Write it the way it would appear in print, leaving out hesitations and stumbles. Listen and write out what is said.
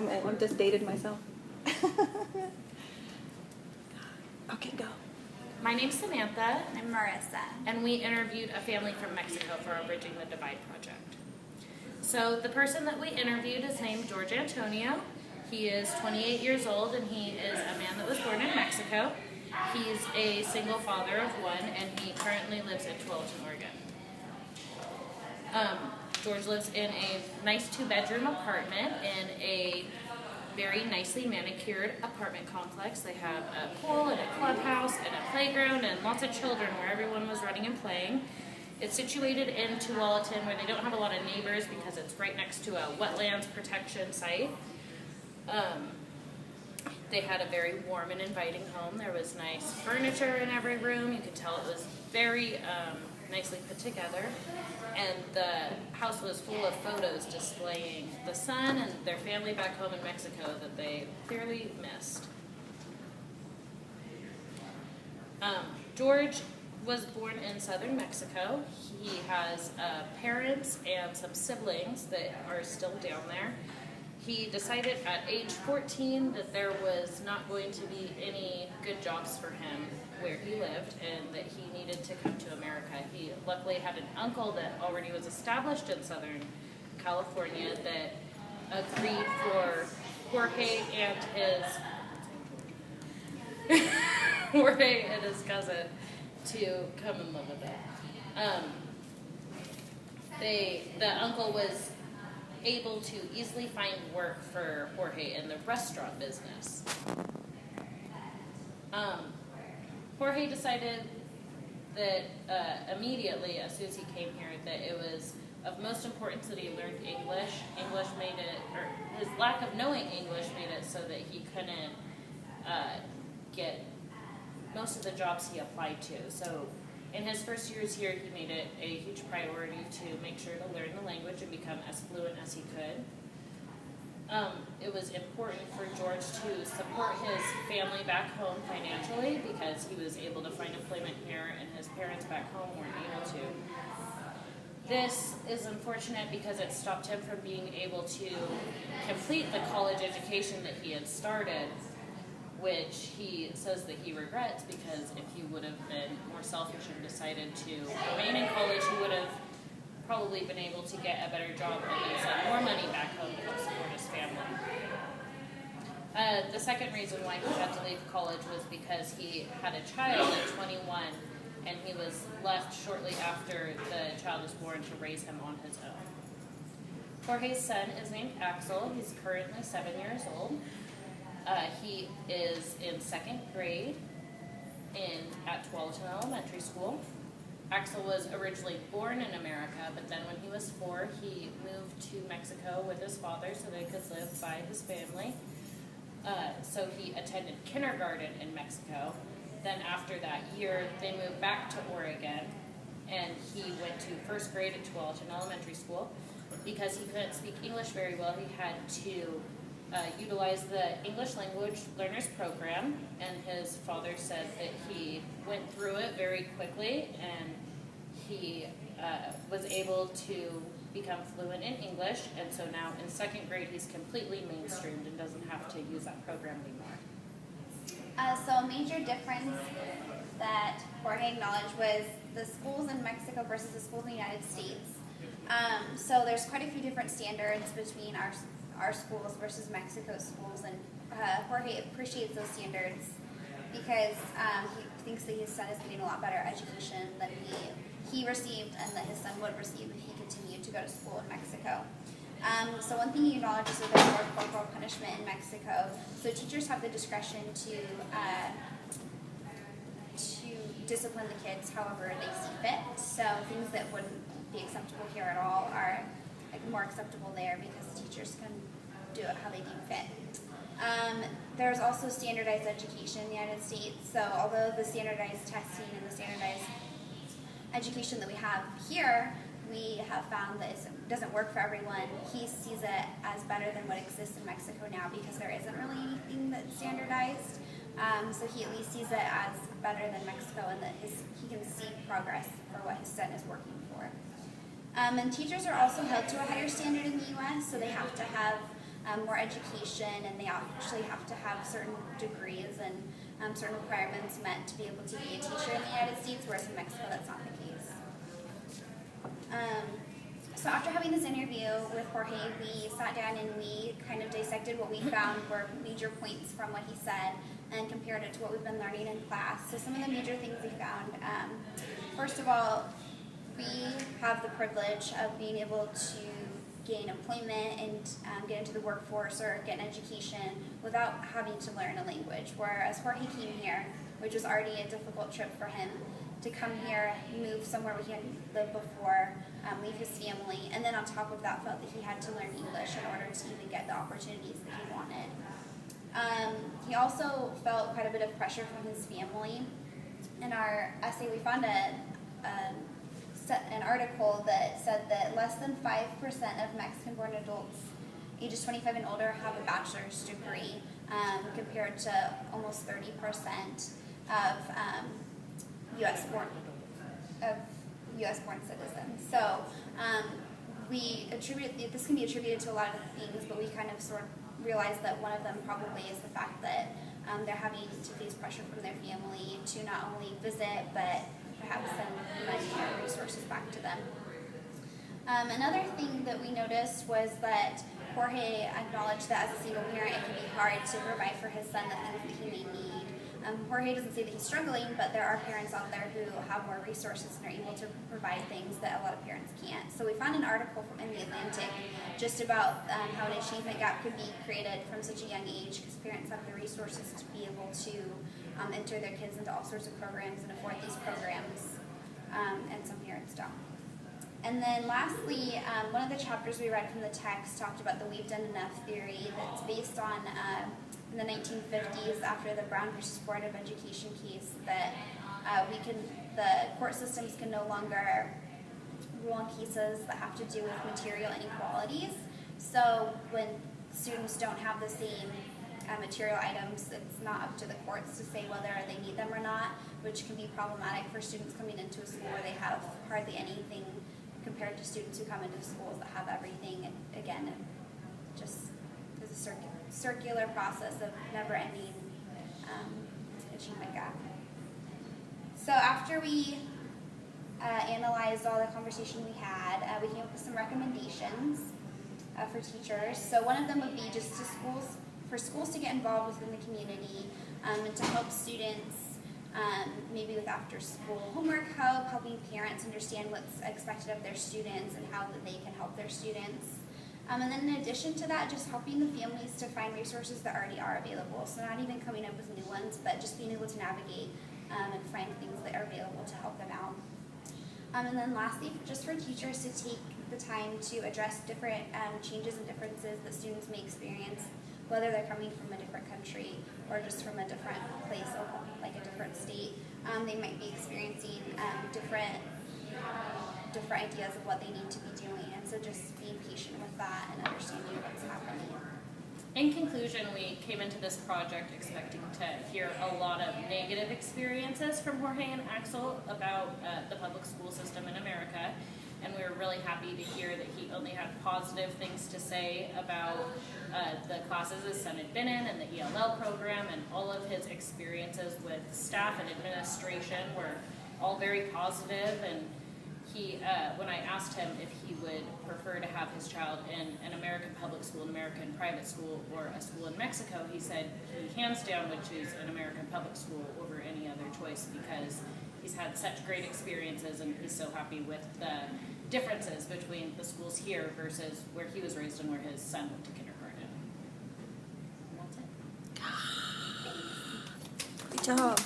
I'm just dated myself. Okay, go. My name's Samantha. I'm Marissa. And we interviewed a family from Mexico for our Bridging the Divide project. So the person that we interviewed is named George Antonio. He is 28 years old, and he is a man that was born in Mexico. He's a single father of one, and he currently lives in Tualatin, Oregon. George lives in a nice 2-bedroom apartment in a very nicely manicured apartment complex. They have a pool and a clubhouse and a playground and lots of children where everyone was running and playing. It's situated in Tualatin, where they don't have a lot of neighbors because it's right next to a wetlands protection site. They had a very warm and inviting home. There was nice furniture in every room. You could tell it was very nicely put together. And the house was full of photos displaying the son and their family back home in Mexico that they clearly missed. George was born in southern Mexico. He has parents and some siblings that are still down there. He decided at age 14 that there was not going to be any good jobs for him where he lived and that he needed to come to America. He luckily had an uncle that already was established in Southern California that agreed for Jorge and his cousin to come and live with him. The uncle was able to easily find work for Jorge in the restaurant business. Jorge decided that immediately, as soon as he came here, that it was of most importance that he learned English. English made it, or his lack of knowing English made it so that he couldn't get most of the jobs he applied to. So in his first years here, he made it a huge priority to make sure to learn the language and become as fluent as he could. It was important for George to support his family back home financially because he was able to find employment here and his parents back home weren't able to. This is unfortunate because it stopped him from being able to complete the college education that he had started, which he says that he regrets because if he would have been more selfish and decided to remain in college, he would have probably been able to get a better job and then send more money back home to help support his family. The second reason why he had to leave college was because he had a child at 21 and he was left shortly after the child was born to raise him on his own. Jorge's son is named Axel. He's currently 7 years old. He is in 2nd grade at Tualatin Elementary School. Axel was originally born in America, but then when he was 4, he moved to Mexico with his father so they could live by his family. So he attended kindergarten in Mexico. Then after that year, they moved back to Oregon, and he went to 1st grade at Tualatin Elementary School. Because he couldn't speak English very well, he had to utilize the English Language Learners Program, and his father said that he went through it very quickly, and he was able to become fluent in English, and so now in 2nd grade he's completely mainstreamed and doesn't have to use that program anymore. So a major difference that Jorge acknowledged was the schools in Mexico versus the schools in the United States. So there's quite a few different standards between our schools versus Mexico schools, and Jorge appreciates those standards because he thinks that his son is getting a lot better education than he received and that his son would receive if he continued to go to school in Mexico. So one thing he acknowledges is that there's more corporal punishment in Mexico. So teachers have the discretion to discipline the kids however they see fit. So things that wouldn't be acceptable here at all are more acceptable there because the teachers can do it how they deem fit. There's also standardized education in the United States. So although the standardized testing and the standardized education that we have here, we have found that it doesn't work for everyone. He sees it as better than what exists in Mexico now because there isn't really anything that's standardized. So he at least sees it as better than Mexico and that he can see progress for what his son is working for. And teachers are also held to a higher standard in the U.S., so they have to have more education, and they actually have to have certain degrees and certain requirements met to be able to be a teacher in the United States, whereas in Mexico that's not the case. So after having this interview with Jorge, we sat down and we kind of dissected what we found were major points from what he said and compared it to what we've been learning in class. So some of the major things we found, first of all, we have the privilege of being able to gain employment and get into the workforce or get an education without having to learn a language, whereas Jorge came here, which was already a difficult trip for him, to come here, move somewhere we hadn't lived before, leave his family, and then on top of that felt that he had to learn English in order to even get the opportunities that he wanted. He also felt quite a bit of pressure from his family. In our essay, we found an article that said that less than 5% of Mexican-born adults ages 25 and older have a bachelor's degree, compared to almost 30% of U.S.-born citizens. So we attribute, this can be attributed to a lot of things, but we kind of sort of realized that one of them probably is the fact that they're having to face pressure from their family to not only visit, but perhaps send money or resources back to them. Another thing that we noticed was that Jorge acknowledged that as a single parent, it can be hard to provide for his son the things that he may need. Jorge doesn't say that he's struggling, but there are parents out there who have more resources and are able to provide things that a lot of parents can't. So we found an article in The Atlantic just about how an achievement gap could be created from such a young age because parents have the resources to be able to enter their kids into all sorts of programs and afford these programs, and some parents don't. And then lastly, one of the chapters we read from the text talked about the we've done enough theory that's based on in the 1950s after the Brown versus Board of Education case that the court systems can no longer rule on cases that have to do with material inequalities. So when students don't have the same material items, it's not up to the courts to say whether they need them or not, which can be problematic for students coming into a school where they have hardly anything compared to students who come into schools that have everything. And again, it just is a circular process of never-ending achievement gap. So after we analyzed all the conversation we had, we came up with some recommendations for teachers. So one of them would be just for schools to get involved within the community and to help students maybe with after-school homework help, helping parents understand what's expected of their students and how that they can help their students. And then in addition to that, just helping the families to find resources that already are available. So not even coming up with new ones, but just being able to navigate and find things that are available to help them out. And then lastly, just for teachers to take the time to address different changes and differences that students may experience, whether they're coming from a different country or just from a different place, like a different state. They might be experiencing different ideas of what they need to be doing, and so just being patient with that and understanding what's happening. In conclusion, we came into this project expecting to hear a lot of negative experiences from Jorge and Axel about the public school system in America, and we were really happy to hear that he only had positive things to say about the classes his son had been in and the ELL program, and all of his experiences with staff and administration were all very positive. And he, when I asked him if he would prefer to have his child in an American public school, an American private school, or a school in Mexico, he said he hands down would choose an American public school over any other choice because he's had such great experiences and he's so happy with the differences between the schools here versus where he was raised and where his son went to kindergarten. And that's it. Good job.